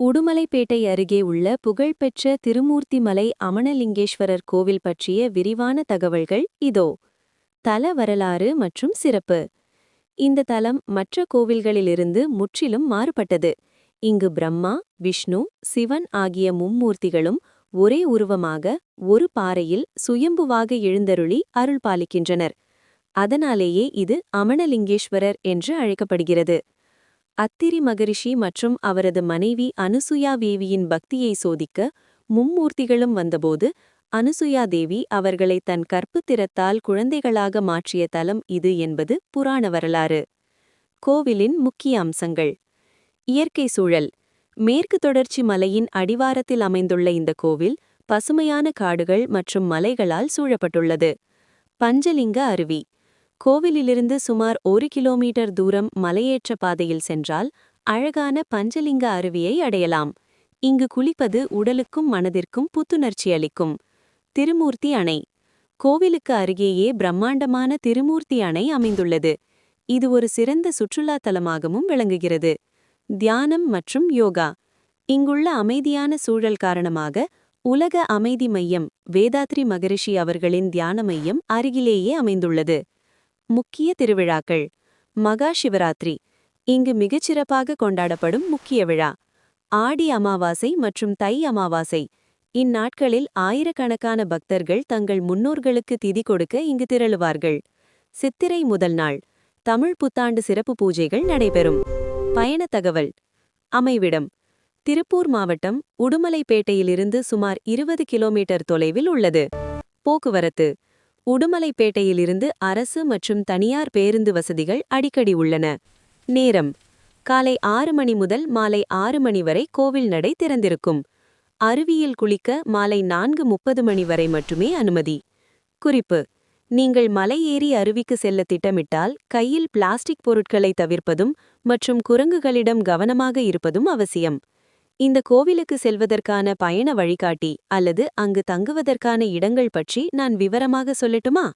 உடுமலைப்பேட்டை அருகே உள்ள புகழ்பெற்ற திருமூர்த்திமலை அமனலிங்கேஸ்வரர் கோவில் பற்றிய விரிவான தகவல்கள் இதோ. தல வரலாறு மற்றும் சிறப்பு. இந்த தலம் மற்ற கோவில்களிலிருந்து முற்றிலும் மாறுபட்டது. இங்கு பிரம்மா, விஷ்ணு, சிவன் ஆகிய மும்மூர்த்திகளும் ஒரே உருவமாக ஒரு பாறையில் சுயம்புவாக எழுந்தருளி அருள் பாலிக்கின்றனர். அதனாலேயே இது அமனலிங்கேஸ்வரர் என்று அழைக்கப்படுகிறது. அத்திரி மகரிஷி மற்றும் அவரது மனைவி அனுசுயா தேவியின் பக்தியை சோதிக்க மும்மூர்த்திகளும் வந்தபோது அனுசுயா தேவி அவர்களை தன் கற்புத்திறத்தால் குழந்தைகளாக மாற்றிய தலம் இது என்பது புராண வரலாறு. கோவிலின் முக்கிய அம்சங்கள். இயற்கை சூழல். மேற்கு தொடர்ச்சி மலையின் அடிவாரத்தில் அமைந்துள்ள இந்த கோவில் பசுமையான காடுகள் மற்றும் மலைகளால் சூழப்பட்டுள்ளது. பஞ்சலிங்க அருவி. கோவிலிலிருந்து சுமார் 1 கிலோமீட்டர் தூரம் மலையேற்ற பாதையில் சென்றால் அழகான பஞ்சலிங்க அருவியை அடையலாம். இங்கு குளிப்பது உடலுக்கும் மனதிற்கும் புத்துணர்ச்சி அளிக்கும். திருமூர்த்தி அணை. கோவிலுக்கு அருகேயே பிரம்மாண்டமான திருமூர்த்தி அணை அமைந்துள்ளது. இது ஒரு சிறந்த சுற்றுலா தலமாகவும் விளங்குகிறது. தியானம் மற்றும் யோகா. இங்குள்ள அமைதியான சூழல் காரணமாக உலக அமைதி மையம் வேதாத்ரி மகரிஷி அவர்களின் தியான மையம் அருகிலேயே அமைந்துள்ளது. முக்கிய திருவிழாக்கள். மகா சிவராத்திரி இங்கு மிகச்சிறப்பாக கொண்டாடப்படும் முக்கிய விழா. ஆடி அமாவாசை மற்றும் தை அமாவாசை. இந்நாட்களில் ஆயிரக்கணக்கான பக்தர்கள் தங்கள் முன்னோர்களுக்கு திதி கொடுக்க இங்கு திரளுவார்கள். சித்திரை முதல் நாள். தமிழ் புத்தாண்டு சிறப்பு பூஜைகள் நடைபெறும். பயண தகவல். அமைவிடம். திருப்பூர் மாவட்டம் உடுமலைப்பேட்டையிலிருந்து சுமார் 20 கிலோமீட்டர் தொலைவில் உள்ளது. போக்குவரத்து. உடுமலைப்பேட்டையிலிருந்து அரசு மற்றும் தனியார் பேருந்து வசதிகள் அடிக்கடி உள்ளன. நேரம். காலை 6 மணி முதல் மாலை 6 மணி வரை கோவில் நடை திறந்திருக்கும். அருவியில் குளிக்க மாலை 4:30 மணி வரை மட்டுமே அனுமதி. குறிப்பு. நீங்கள் மலை ஏறி அருவிக்கு செல்ல திட்டமிட்டால் கையில் பிளாஸ்டிக் பொருட்களை தவிர்ப்பதும் மற்றும் குரங்குகளிடம் கவனமாக இருப்பதும் அவசியம். இந்த கோவிலுக்கு செல்வதற்கான பயண வழிகாட்டி அல்லது அங்கு தங்குவதற்கான இடங்கள் பற்றி நான் விவரமாக சொல்லட்டுமா?